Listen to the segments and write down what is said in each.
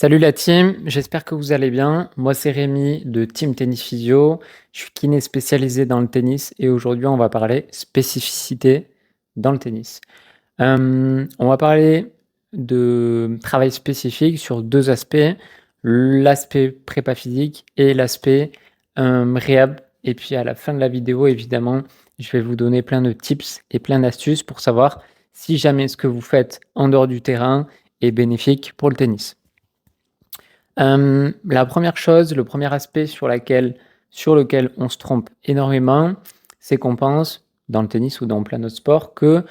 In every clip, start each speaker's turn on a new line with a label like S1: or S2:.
S1: Salut la team, j'espère que vous allez bien. Moi c'est Rémi de Team Tennis Physio. Je suis kiné spécialisé dans le tennis et aujourd'hui on va parler spécificité dans le tennis. On va parler de travail spécifique sur deux aspects, l'aspect prépa physique et l'aspect réhab. Et puis à la fin de la vidéo, évidemment, je vais vous donner plein de tips et plein d'astuces pour savoir si jamais ce que vous faites en dehors du terrain est bénéfique pour le tennis. La première chose, le premier aspect sur lequel on se trompe énormément, c'est qu'on pense, dans le tennis ou dans plein d'autres sports, que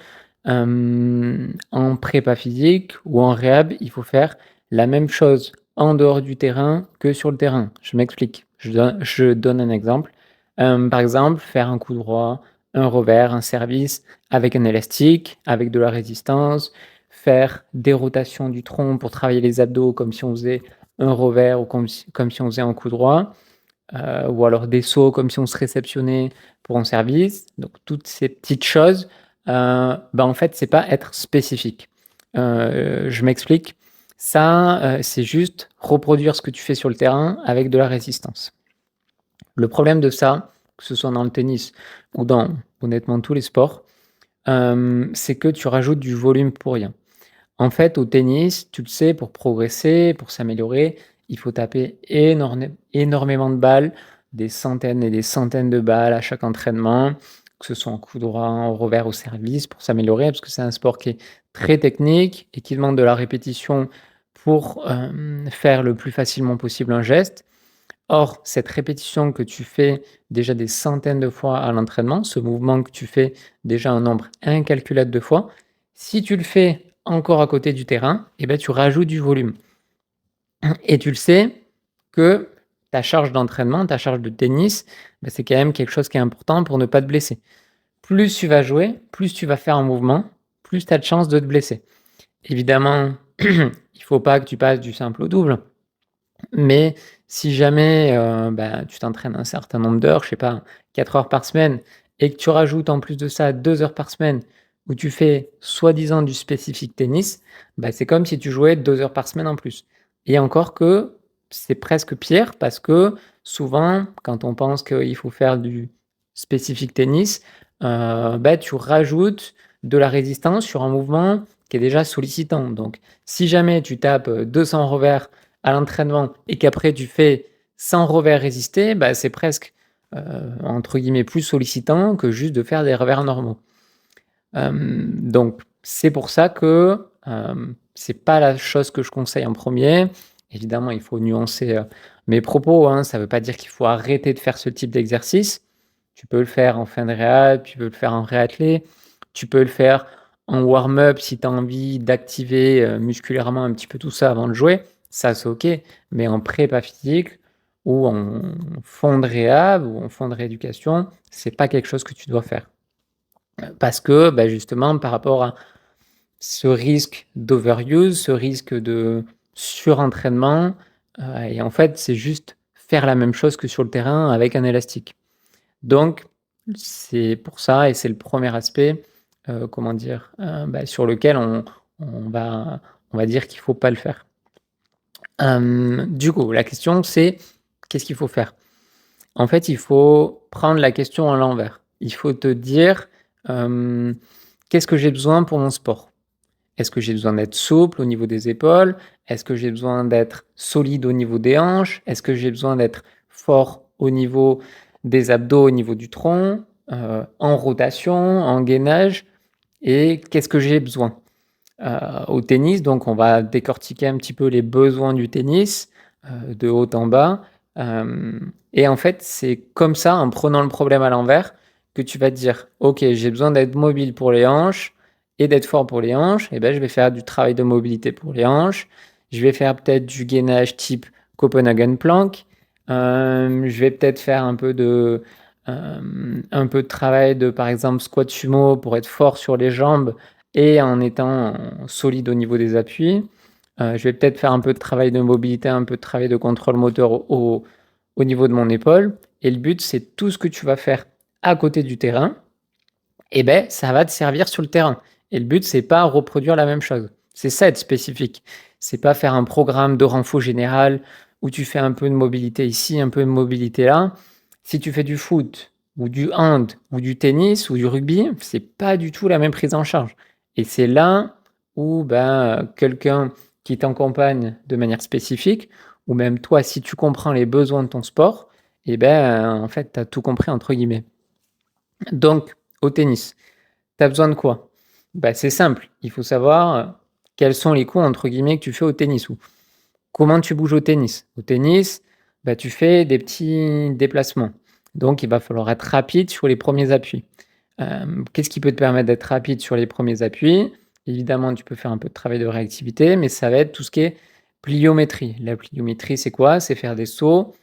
S1: en prépa physique ou en réhab, il faut faire la même chose en dehors du terrain que sur le terrain. Je m'explique. Je donne un exemple. Par exemple, faire un coup droit, un revers, un service avec un élastique, avec de la résistance, faire des rotations du tronc pour travailler les abdos comme si on faisait un revers ou comme si on faisait un coup droit, ou alors des sauts comme si on se réceptionnait pour un service. Donc toutes ces petites choses, en fait, c'est pas être spécifique. Je m'explique. Ça, c'est juste reproduire ce que tu fais sur le terrain avec de la résistance. Le problème de ça, que ce soit dans le tennis ou dans honnêtement tous les sports, c'est que tu rajoutes du volume pour rien. En fait, au tennis, tu le sais, pour progresser, pour s'améliorer, il faut taper énormément de balles, des centaines et des centaines de balles à chaque entraînement, que ce soit en coup droit, en revers, au service, pour s'améliorer, parce que c'est un sport qui est très technique et qui demande de la répétition pour faire le plus facilement possible un geste. Or, cette répétition que tu fais déjà des centaines de fois à l'entraînement, ce mouvement que tu fais déjà un nombre incalculable de fois, si tu le fais encore à côté du terrain, eh ben, tu rajoutes du volume. Et tu le sais que ta charge d'entraînement, ta charge de tennis, ben, c'est quand même quelque chose qui est important pour ne pas te blesser. Plus tu vas jouer, plus tu vas faire un mouvement, plus tu as de chances de te blesser. Évidemment, il ne faut pas que tu passes du simple au double. Mais si jamais tu t'entraînes un certain nombre d'heures, je sais pas, 4 heures par semaine, et que tu rajoutes en plus de ça 2 heures par semaine où tu fais soi-disant du spécifique tennis, c'est comme si tu jouais 2 heures par semaine en plus. Et encore que c'est presque pire parce que souvent, quand on pense qu'il faut faire du spécifique tennis, tu rajoutes de la résistance sur un mouvement qui est déjà sollicitant. Donc, si jamais tu tapes 200 revers à l'entraînement et qu'après tu fais 100 revers résistés, c'est presque entre guillemets plus sollicitant que juste de faire des revers normaux. Donc c'est pour ça que c'est pas la chose que je conseille en premier. Évidemment, il faut nuancer mes propos, hein. Ça ne veut pas dire qu'il faut arrêter de faire ce type d'exercice. Tu peux le faire en fin de réal, tu peux le faire en réathlé, tu peux le faire en warm-up si tu as envie d'activer musculairement un petit peu tout ça avant de jouer. Ça, c'est OK. Mais en prépa physique ou en fond de réhab ou en fond de rééducation, c'est pas quelque chose que tu dois faire. Parce que justement, par rapport à ce risque d'overuse, ce risque de surentraînement, et en fait, c'est juste faire la même chose que sur le terrain avec un élastique. Donc, c'est pour ça et c'est le premier aspect, sur lequel on va dire qu'il ne faut pas le faire. Du coup, la question c'est: qu'est-ce qu'il faut faire? En fait, il faut prendre la question à l'envers. Il faut te dire, qu'est-ce que j'ai besoin pour mon sport? Est-ce que j'ai besoin d'être souple au niveau des épaules? Est-ce que j'ai besoin d'être solide au niveau des hanches? Est-ce que j'ai besoin d'être fort au niveau des abdos, au niveau du tronc, en rotation, en gainage? Et qu'est-ce que j'ai besoin? Au tennis, donc on va décortiquer un petit peu les besoins du tennis, de haut en bas. Et en fait, c'est comme ça, en prenant le problème à l'envers, que tu vas te dire: ok, j'ai besoin d'être mobile pour les hanches et d'être fort pour les hanches. Et je vais faire du travail de mobilité pour les hanches. Je vais faire peut-être du gainage type Copenhagen Plank. Je vais peut-être faire un peu de travail de, par exemple, squat sumo pour être fort sur les jambes et en étant solide au niveau des appuis. Je vais peut-être faire un peu de travail de mobilité, un peu de travail de contrôle moteur au niveau de mon épaule. Et le but, c'est tout ce que tu vas faire à côté du terrain, ça va te servir sur le terrain. Et le but, c'est pas reproduire la même chose. C'est ça être spécifique. C'est pas faire un programme de renfort général où tu fais un peu de mobilité ici, un peu de mobilité là. Si tu fais du foot ou du hand ou du tennis ou du rugby, c'est pas du tout la même prise en charge. Et c'est là où quelqu'un qui t'accompagne de manière spécifique, ou même toi, si tu comprends les besoins de ton sport, et en fait, tu as tout compris entre guillemets. Donc, au tennis, tu as besoin de quoi? C'est simple, il faut savoir quels sont les coups entre guillemets que tu fais au tennis ou comment tu bouges au tennis. Au tennis, tu fais des petits déplacements. Donc, il va falloir être rapide sur les premiers appuis. Qu'est-ce qui peut te permettre d'être rapide sur les premiers appuis? Évidemment, tu peux faire un peu de travail de réactivité, mais ça va être tout ce qui est pliométrie. La pliométrie, c'est quoi? C'est faire des sauts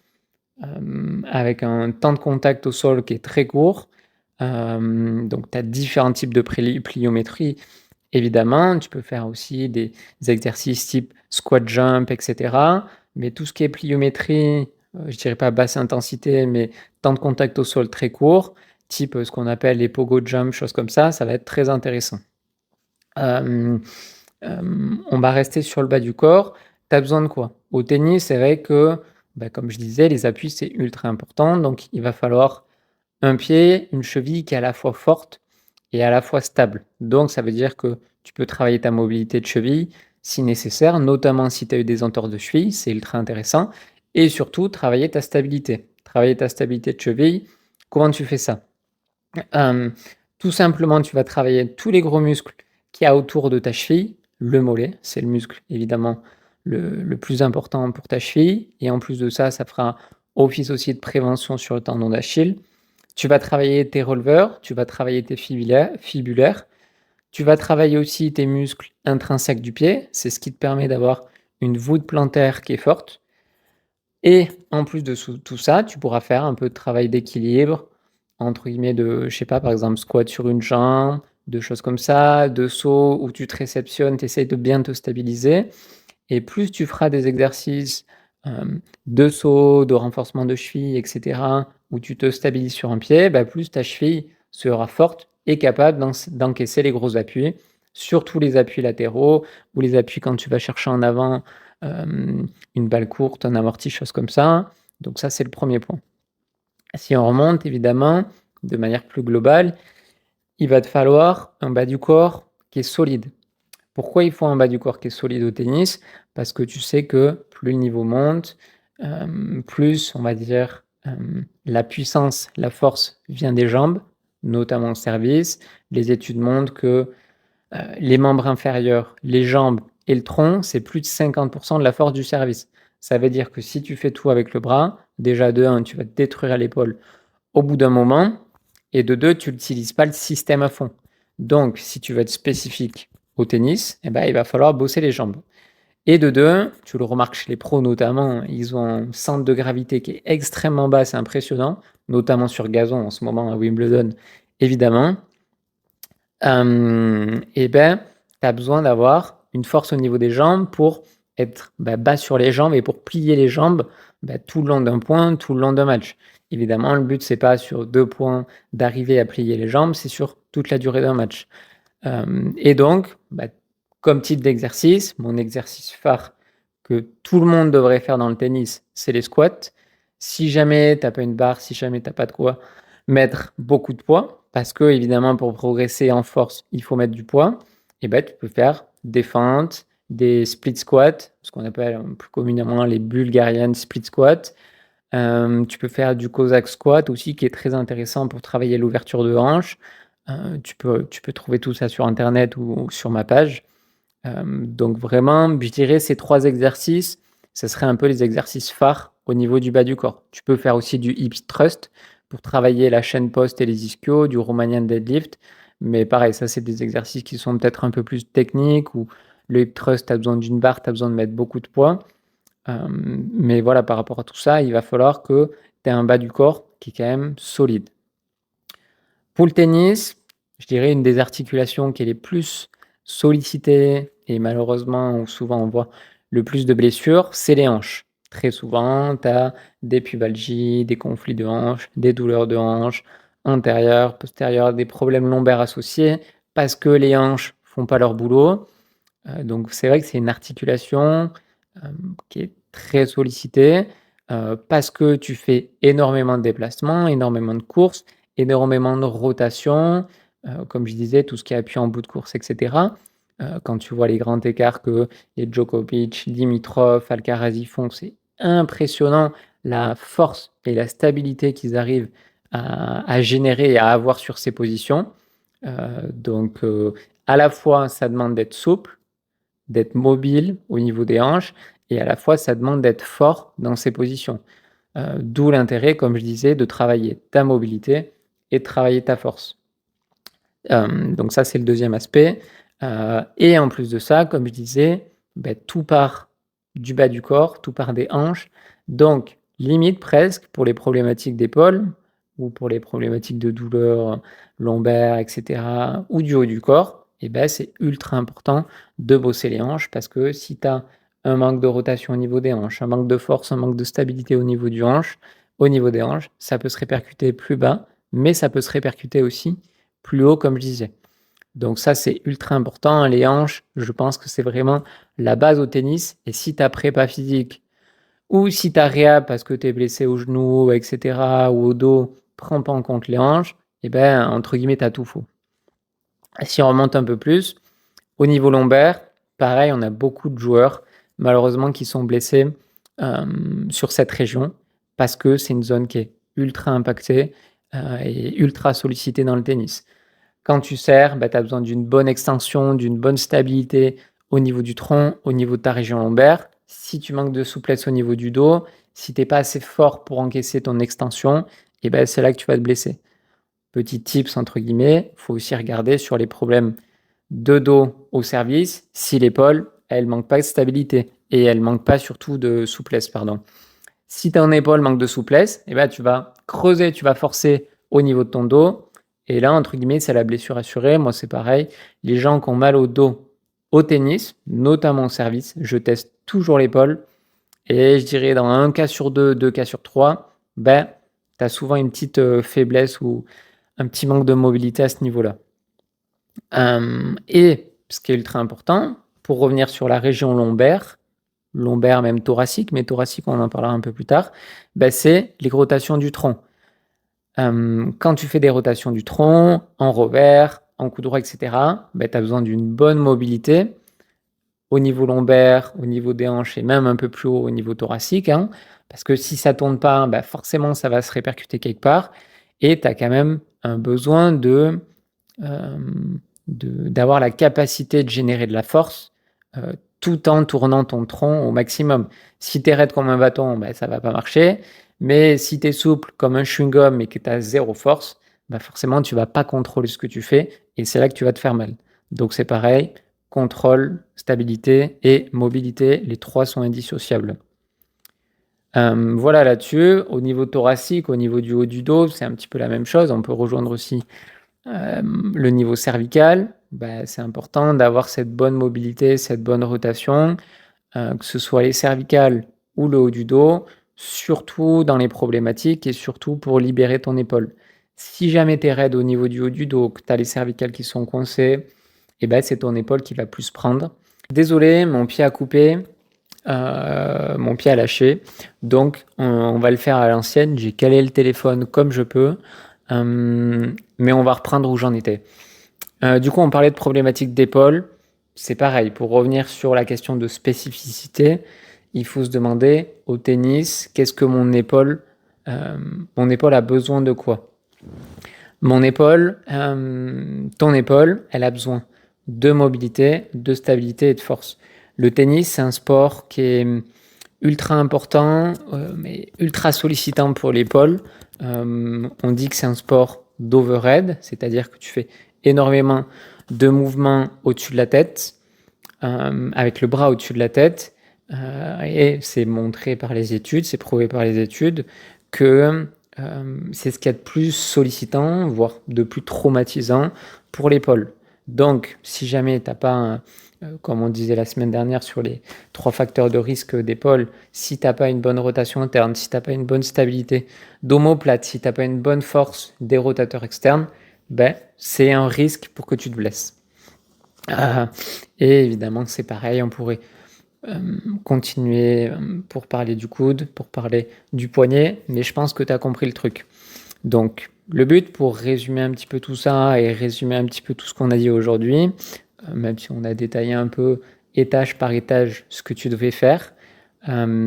S1: avec un temps de contact au sol qui est très court. Donc, tu as différents types de pliométrie. Évidemment, tu peux faire aussi des exercices type squat jump, etc. Mais tout ce qui est pliométrie, je dirais pas basse intensité, mais temps de contact au sol très court, type ce qu'on appelle les pogo jump, choses comme ça va être très intéressant. On va rester sur le bas du corps. Tu as besoin de quoi? Au tennis, c'est vrai que, comme je disais, les appuis, c'est ultra important. Donc, il va falloir un pied, une cheville qui est à la fois forte et à la fois stable. Donc, ça veut dire que tu peux travailler ta mobilité de cheville si nécessaire, notamment si tu as eu des entorses de cheville, c'est ultra intéressant. Et surtout, travailler ta stabilité. Travailler ta stabilité de cheville, comment tu fais ça? Tout simplement, tu vas travailler tous les gros muscles qu'il y a autour de ta cheville. Le mollet, c'est le muscle évidemment le plus important pour ta cheville. Et en plus de ça, ça fera office aussi de prévention sur le tendon d'Achille. Tu vas travailler tes releveurs, tu vas travailler tes fibulaires, tu vas travailler aussi tes muscles intrinsèques du pied, c'est ce qui te permet d'avoir une voûte plantaire qui est forte. Et en plus de tout ça, tu pourras faire un peu de travail d'équilibre, entre guillemets, de, je sais pas, par exemple, squat sur une jambe, de choses comme ça, de saut où tu te réceptionnes, tu essaies de bien te stabiliser. Et plus tu feras des exercices de saut, de renforcement de cheville, etc., où tu te stabilises sur un pied, plus ta cheville sera forte et capable d'encaisser les gros appuis, surtout les appuis latéraux ou les appuis quand tu vas chercher en avant une balle courte, un amorti, choses comme ça. Donc ça, c'est le premier point. Si on remonte, évidemment, de manière plus globale, il va te falloir un bas du corps qui est solide. Pourquoi il faut un bas du corps qui est solide au tennis? Parce que tu sais que plus le niveau monte, plus, on va dire, la puissance, la force vient des jambes, notamment au service. Les études montrent que les membres inférieurs, les jambes et le tronc, c'est plus de 50% de la force du service. Ça veut dire que si tu fais tout avec le bras, déjà de 1, tu vas te détruire l'épaule au bout d'un moment, et de 2, tu n'utilises pas le système à fond. Donc, si tu veux être spécifique au tennis, il va falloir bosser les jambes. Et de 2, tu le remarques chez les pros notamment, ils ont un centre de gravité qui est extrêmement bas, c'est impressionnant, notamment sur gazon en ce moment à Wimbledon, évidemment. Tu as besoin d'avoir une force au niveau des jambes pour être bas sur les jambes et pour plier les jambes tout le long d'un point, tout le long d'un match. Évidemment, le but, c'est pas sur 2 points d'arriver à plier les jambes, c'est sur toute la durée d'un match. Et donc, comme type d'exercice, mon exercice phare que tout le monde devrait faire dans le tennis, c'est les squats. Si jamais tu n'as pas une barre, si jamais tu n'as pas de quoi, mettre beaucoup de poids, parce que évidemment pour progresser en force, il faut mettre du poids, et tu peux faire des feintes, des split squats, ce qu'on appelle plus communément les Bulgarian split squats. Tu peux faire du Cossack squat aussi, qui est très intéressant pour travailler l'ouverture de hanche. Tu peux trouver tout ça sur internet ou sur ma page. Donc vraiment, je dirais ces 3 exercices, ce serait un peu les exercices phares au niveau du bas du corps. Tu peux faire aussi du hip thrust pour travailler la chaîne poste et les ischios, du Romanian deadlift. Mais pareil, ça c'est des exercices qui sont peut-être un peu plus techniques, où le hip thrust, tu as besoin d'une barre, tu as besoin de mettre beaucoup de poids. Mais voilà, par rapport à tout ça, il va falloir que tu aies un bas du corps qui est quand même solide. Pour le tennis, je dirais une des articulations qui est les plus sollicitées et malheureusement où souvent on voit le plus de blessures, c'est les hanches. Très souvent, tu as des pubalgies, des conflits de hanches, des douleurs de hanches, antérieures, postérieures, des problèmes lombaires associés parce que les hanches font pas leur boulot. Donc c'est vrai que c'est une articulation, qui est très sollicitée, parce que tu fais énormément de déplacements, énormément de courses, énormément de rotation, comme je disais, tout ce qui est appui en bout de course et cetera. Quand tu vois les grands écarts que les Djokovic, Dimitrov, Alcaraz y font, c'est impressionnant la force et la stabilité qu'ils arrivent à générer et à avoir sur ces positions. Donc, à la fois, ça demande d'être souple, d'être mobile au niveau des hanches, et à la fois, ça demande d'être fort dans ces positions. D'où l'intérêt, comme je disais, de travailler ta mobilité et de travailler ta force. Donc ça, c'est le deuxième aspect. Et en plus de ça, comme je disais, tout part du bas du corps, tout part des hanches. Donc, limite presque pour les problématiques d'épaule ou pour les problématiques de douleur lombaire, etc., ou du haut du corps, c'est ultra important de bosser les hanches parce que si tu as un manque de rotation au niveau des hanches, un manque de force, un manque de stabilité au niveau des hanches, ça peut se répercuter plus bas, mais ça peut se répercuter aussi plus haut, comme je disais. Donc ça, c'est ultra important. Les hanches, je pense que c'est vraiment la base au tennis. Et si tu as prépa physique ou si tu as réhab parce que tu es blessé au genou, etc., ou au dos, prends pas en compte les hanches, entre guillemets, tu as tout faux. Si on remonte un peu plus, au niveau lombaire, pareil, on a beaucoup de joueurs, malheureusement, qui sont blessés sur cette région parce que c'est une zone qui est ultra impactée et ultra sollicitée dans le tennis. Quand tu serres, tu as besoin d'une bonne extension, d'une bonne stabilité au niveau du tronc, au niveau de ta région lombaire. Si tu manques de souplesse au niveau du dos, si tu n'es pas assez fort pour encaisser ton extension, c'est là que tu vas te blesser. Petit tips entre guillemets, il faut aussi regarder sur les problèmes de dos au service, si l'épaule, elle manque pas de stabilité et elle manque pas surtout de souplesse, pardon. Si ton épaule manque de souplesse, tu vas creuser, tu vas forcer au niveau de ton dos. Et là, entre guillemets, c'est la blessure assurée. Moi, c'est pareil. Les gens qui ont mal au dos au tennis, notamment au service, je teste toujours l'épaule. Et je dirais dans un cas sur deux cas sur trois, tu as souvent une petite faiblesse ou un petit manque de mobilité à ce niveau-là. Et ce qui est ultra important, pour revenir sur la région lombaire même thoracique, mais thoracique, on en parlera un peu plus tard, c'est les rotations du tronc. Quand tu fais des rotations du tronc, en revers, en coup droit, etc., tu as besoin d'une bonne mobilité au niveau lombaire, au niveau des hanches et même un peu plus haut au niveau thoracique, hein, parce que si ça ne tourne pas, forcément ça va se répercuter quelque part et tu as quand même un besoin d'avoir la capacité de générer de la force tout en tournant ton tronc au maximum. Si tu es raide comme un bâton, ça va pas marcher. Mais si tu es souple comme un chewing-gum et que tu as zéro force, forcément, tu vas pas contrôler ce que tu fais et c'est là que tu vas te faire mal. Donc c'est pareil, contrôle, stabilité et mobilité, les trois sont indissociables. Voilà là-dessus. Au niveau thoracique, au niveau du haut du dos, c'est un petit peu la même chose. On peut rejoindre aussi le niveau cervical. C'est important d'avoir cette bonne mobilité, cette bonne rotation, que ce soit les cervicales ou le haut du dos, surtout dans les problématiques et surtout pour libérer ton épaule. Si jamais tu es raide au niveau du haut du dos, que tu as les cervicales qui sont coincées, c'est ton épaule qui va plus prendre. Désolé, mon pied a coupé, mon pied a lâché, donc on va le faire à l'ancienne. J'ai calé le téléphone comme je peux, mais on va reprendre où j'en étais. Du coup, on parlait de problématiques d'épaule. C'est pareil, pour revenir sur la question de spécificité, il faut se demander au tennis, qu'est-ce que mon épaule a besoin de quoi? Mon épaule, ton épaule, elle a besoin de mobilité, de stabilité et de force. Le tennis, c'est un sport qui est ultra important, mais ultra sollicitant pour l'épaule. On dit que c'est un sport d'overhead, c'est-à-dire que tu fais énormément de mouvements au-dessus de la tête, avec le bras au-dessus de la tête. Et c'est montré par les études, c'est prouvé par les études que c'est ce qu'il y a de plus sollicitant, voire de plus traumatisant pour l'épaule. Donc, si jamais tu n'as pas, comme on disait la semaine dernière sur les 3 facteurs de risque d'épaule, si tu n'as pas une bonne rotation interne, si tu n'as pas une bonne stabilité d'omoplate, si tu n'as pas une bonne force des rotateurs externes, c'est un risque pour que tu te blesses. Heu et évidemment, c'est pareil, on pourrait, continuer, pour parler du coude, pour parler du poignet, mais je pense que tu as compris le truc. Donc le but pour résumer un petit peu tout ça et résumer un petit peu tout ce qu'on a dit aujourd'hui, même si on a détaillé un peu étage par étage ce que tu devais faire,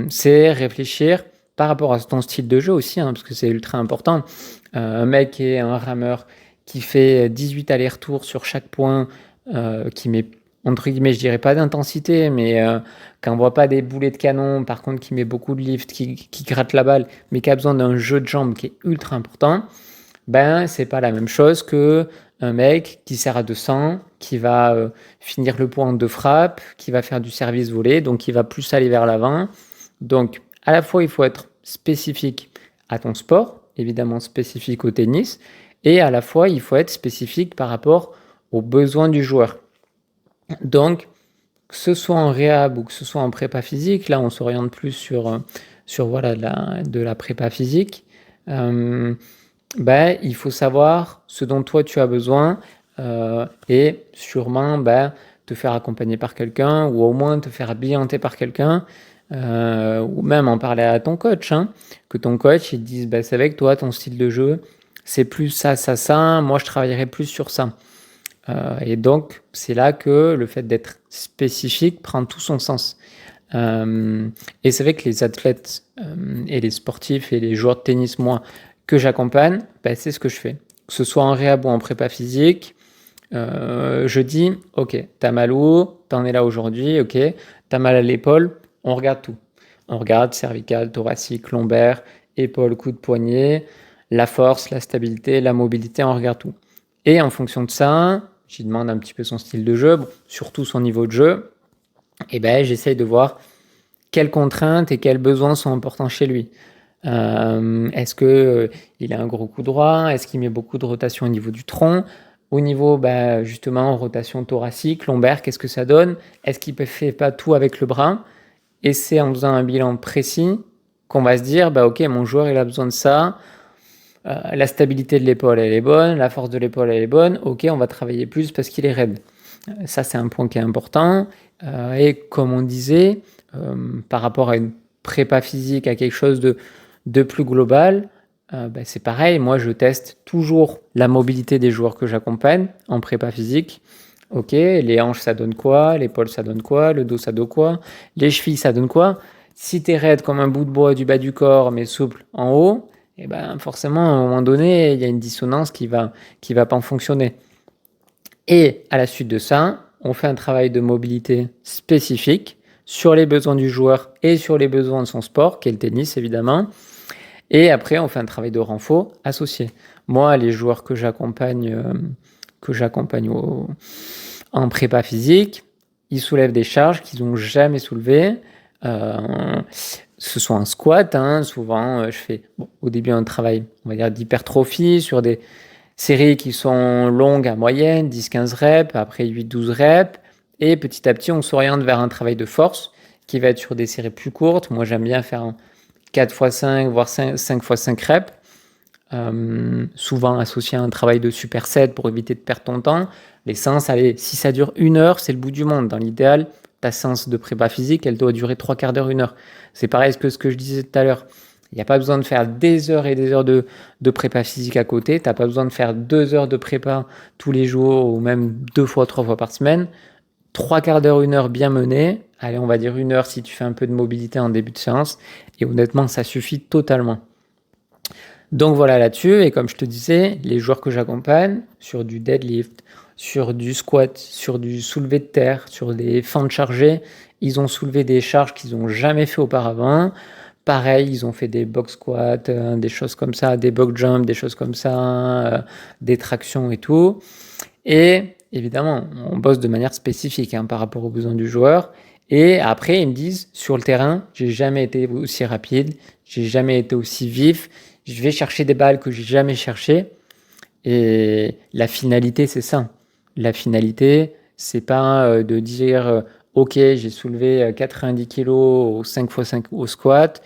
S1: c'est réfléchir par rapport à ton style de jeu aussi, hein, parce que c'est ultra important. Un mec qui est un rameur qui fait 18 allers-retours sur chaque point, qui met entre guillemets, je dirais pas d'intensité, mais qui envoie pas des boulets de canon, par contre qui met beaucoup de lift, qui gratte la balle, mais qui a besoin d'un jeu de jambes qui est ultra important, ben c'est pas la même chose que un mec qui sert à 200, qui va finir le point en 2 frappes, qui va faire du service volé, donc qui va plus aller vers l'avant. Donc à la fois il faut être spécifique à ton sport, évidemment spécifique au tennis, et à la fois il faut être spécifique par rapport aux besoins du joueur. Donc que ce soit en réhab ou que ce soit en prépa physique, là on s'oriente plus sur voilà, de la prépa physique. Euh, ben, il faut savoir ce dont toi tu as besoin et sûrement ben, te faire accompagner par quelqu'un ou au moins te faire bienter par quelqu'un ou même en parler à ton coach. Hein, que ton coach il te dise ben, c'est avec toi ton style de jeu, c'est plus ça, ça, ça, moi je travaillerai plus sur ça. Et donc, c'est là que le fait d'être spécifique prend tout son sens. Et c'est vrai que les athlètes et les sportifs et les joueurs de tennis, moi, que j'accompagne, ben, c'est ce que je fais. Que ce soit en réhab ou en prépa physique, je dis, ok, t'as mal où, t'en es là aujourd'hui, ok, t'as mal à l'épaule, on regarde tout. On regarde cervical, thoracique, lombaire, épaule, coude, poignet, la force, la stabilité, la mobilité, on regarde tout. Et en fonction de ça, j'y demande un petit peu son style de jeu, surtout son niveau de jeu, et ben j'essaye de voir quelles contraintes et quels besoins sont importants chez lui. Est-ce que il a un gros coup droit? Est-ce qu'il met beaucoup de rotation au niveau du tronc? Au niveau, bah, justement, rotation thoracique, lombaire, qu'est-ce que ça donne? Est-ce qu'il ne fait pas tout avec le bras? Et c'est en faisant un bilan précis qu'on va se dire, bah, ok, mon joueur, il a besoin de ça. La stabilité de l'épaule, elle est bonne. La force de l'épaule, elle est bonne. Ok, on va travailler plus parce qu'il est raide. Ça, c'est un point qui est important. Et comme on disait, par rapport à une prépa physique, à quelque chose de plus global, bah, c'est pareil. Moi, je teste toujours la mobilité des joueurs que j'accompagne en prépa physique. Ok, les hanches, ça donne quoi? L'épaule, ça donne quoi? Le dos, ça donne quoi? Les chevilles, ça donne quoi? Si tu es raide comme un bout de bois du bas du corps, mais souple en haut, et ben forcément, à un moment donné, il y a une dissonance qui va pas fonctionner. Et à la suite de ça, on fait un travail de mobilité spécifique sur les besoins du joueur et sur les besoins de son sport, qui est le tennis évidemment. Et après, on fait un travail de renfort associé. Moi, les joueurs que j'accompagne en prépa physique, ils soulèvent des charges qu'ils n'ont jamais soulevées. Ce soit un squat, hein, souvent je fais au début un travail, on va dire, d'hypertrophie sur des séries qui sont longues à moyenne, 10-15 reps, après 8-12 reps, et petit à petit on s'oriente vers un travail de force qui va être sur des séries plus courtes. Moi j'aime bien faire un 4x5, voire 5x5 reps, souvent associé à un travail de superset pour éviter de perdre ton temps. Les séances, allez, si ça dure 1 heure, c'est le bout du monde. Dans l'idéal, ta séance de prépa physique, elle doit durer 3/4 d'heure, 1 heure. C'est pareil que ce que je disais tout à l'heure. Il n'y a pas besoin de faire des heures et des heures de prépa physique à côté. Tu n'as pas besoin de faire 2 heures de prépa tous les jours ou même 2 fois, 3 fois par semaine. 3/4 d'heure, 1 heure bien menée. Allez, on va dire 1 heure si tu fais un peu de mobilité en début de séance. Et honnêtement, ça suffit totalement. Donc voilà là-dessus, et comme je te disais, les joueurs que j'accompagne sur du deadlift, sur du squat, sur du soulevé de terre, sur des fentes chargées, ils ont soulevé des charges qu'ils n'ont jamais fait auparavant. Pareil, ils ont fait des box squats, des choses comme ça, des box jumps, des choses comme ça, des tractions et tout. Et évidemment, on bosse de manière spécifique hein, par rapport aux besoins du joueur. Et après, ils me disent, sur le terrain, j'ai jamais été aussi rapide, j'ai jamais été aussi vif, je vais chercher des balles que j'ai jamais cherchées. Et la finalité, c'est ça. La finalité, c'est pas de dire ok, j'ai soulevé 90 kg au 5x5 au squat,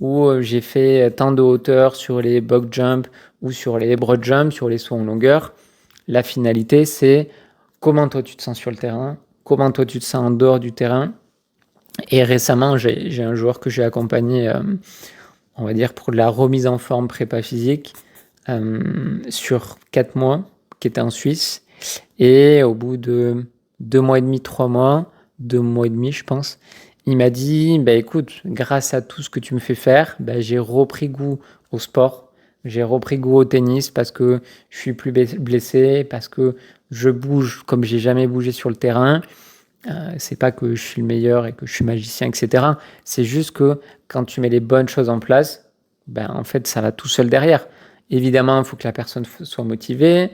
S1: ou j'ai fait tant de hauteur sur les box jumps ou sur les broad jumps, sur les sauts en longueur. La finalité, c'est comment toi tu te sens sur le terrain, comment toi tu te sens en dehors du terrain. Et récemment, j'ai un joueur que j'ai accompagné, on va dire, pour de la remise en forme prépa physique sur 4 mois, qui était en Suisse. Et au bout de 2 mois et demi, 3 mois, 2 mois et demi, je pense, il m'a dit, bah écoute, grâce à tout ce que tu me fais faire, bah, j'ai repris goût au sport, j'ai repris goût au tennis parce que je suis plus blessé, parce que je bouge comme j'ai jamais bougé sur le terrain. C'est pas que je suis le meilleur et que je suis magicien, etc. C'est juste que quand tu mets les bonnes choses en place, ben, en fait, ça va tout seul derrière. Évidemment, il faut que la personne soit motivée.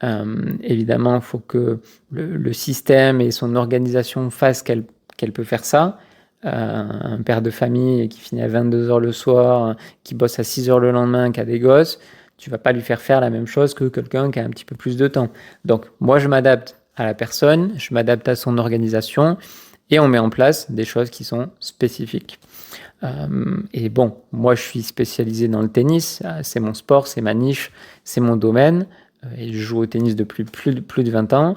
S1: Évidemment, il faut que le système et son organisation fassent qu'elle peut faire ça. Un père de famille qui finit à 22h le soir, qui bosse à 6h le lendemain, qui a des gosses, tu vas pas lui faire la même chose que quelqu'un qui a un petit peu plus de temps. Donc, moi, je m'adapte à la personne, je m'adapte à son organisation et on met en place des choses qui sont spécifiques. Et bon, moi je suis spécialisé dans le tennis, c'est mon sport, c'est ma niche, c'est mon domaine, et je joue au tennis depuis plus de 20 ans,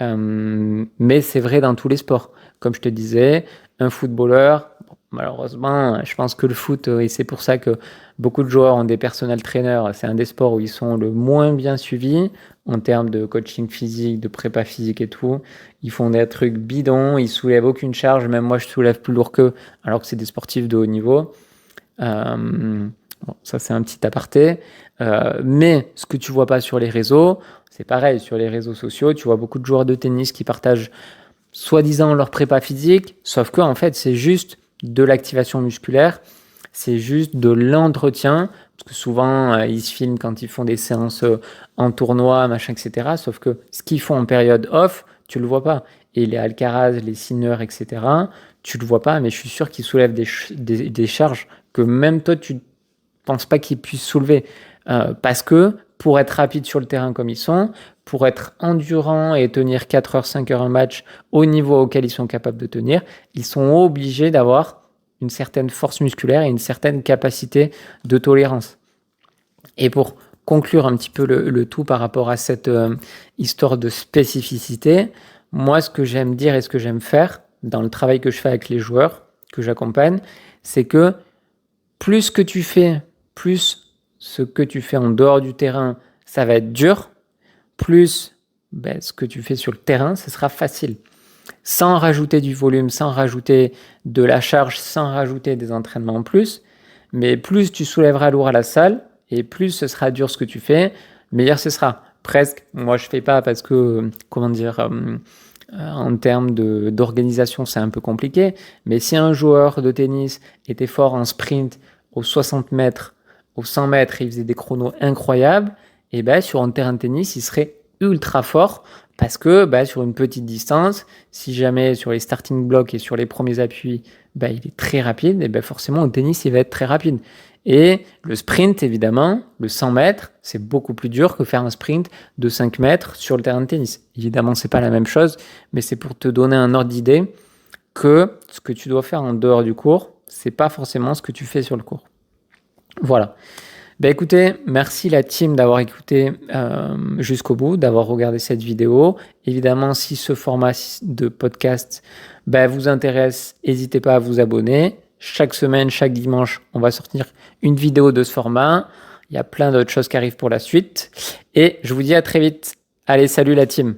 S1: mais c'est vrai dans tous les sports. Comme je te disais, un footballeur, bon, malheureusement, je pense que le foot, et c'est pour ça que beaucoup de joueurs ont des personnel trainers, c'est un des sports où ils sont le moins bien suivis en termes de coaching physique, de prépa physique et tout. Ils font des trucs bidons, ils soulèvent aucune charge, même moi je soulève plus lourd qu'eux, alors que c'est des sportifs de haut niveau. Bon, ça c'est un petit aparté. Mais ce que tu vois pas sur les réseaux, c'est pareil, sur les réseaux sociaux, tu vois beaucoup de joueurs de tennis qui partagent soi-disant leur prépa physique, sauf que en fait c'est juste de l'activation musculaire, c'est juste de l'entretien, parce que souvent ils se filment quand ils font des séances en tournoi, machin, etc. Sauf que ce qu'ils font en période off, tu le vois pas. Et les Alcaraz, les Sinner, etc., tu le vois pas, mais je suis sûr qu'ils soulèvent des charges que même toi tu penses pas qu'ils puissent soulever. Parce que pour être rapide sur le terrain comme ils sont, pour être endurant et tenir 4 heures, 5 heures un match au niveau auquel ils sont capables de tenir, ils sont obligés d'avoir une certaine force musculaire et une certaine capacité de tolérance. Et pour conclure un petit peu le tout par rapport à cette histoire de spécificité, moi ce que j'aime dire et ce que j'aime faire dans le travail que je fais avec les joueurs que j'accompagne, c'est que plus que tu fais, plus ce que tu fais en dehors du terrain, ça va être dur, plus ce que tu fais sur le terrain, ce sera facile. Sans rajouter du volume, sans rajouter de la charge, sans rajouter des entraînements en plus, mais plus tu soulèveras lourd à la salle, et plus ce sera dur ce que tu fais, meilleur ce sera. Presque, moi je fais pas parce que, comment dire, en termes d'organisation c'est un peu compliqué, mais si un joueur de tennis était fort en sprint aux 60 mètres, aux 100 mètres, il faisait des chronos incroyables, et ben sur un terrain de tennis, il serait ultra fort parce que sur une petite distance, si jamais sur les starting blocks et sur les premiers appuis, il est très rapide, et forcément au tennis, il va être très rapide. Et le sprint, évidemment, le 100 mètres, c'est beaucoup plus dur que faire un sprint de 5 mètres sur le terrain de tennis. Évidemment, c'est pas la même chose, mais c'est pour te donner un ordre d'idée que ce que tu dois faire en dehors du cours, c'est pas forcément ce que tu fais sur le cours. Voilà. Écoutez, merci la team d'avoir écouté jusqu'au bout, d'avoir regardé cette vidéo. Évidemment, si ce format de podcast vous intéresse, n'hésitez pas à vous abonner. Chaque semaine, chaque dimanche, on va sortir une vidéo de ce format. Il y a plein d'autres choses qui arrivent pour la suite. Et je vous dis à très vite. Allez, salut la team!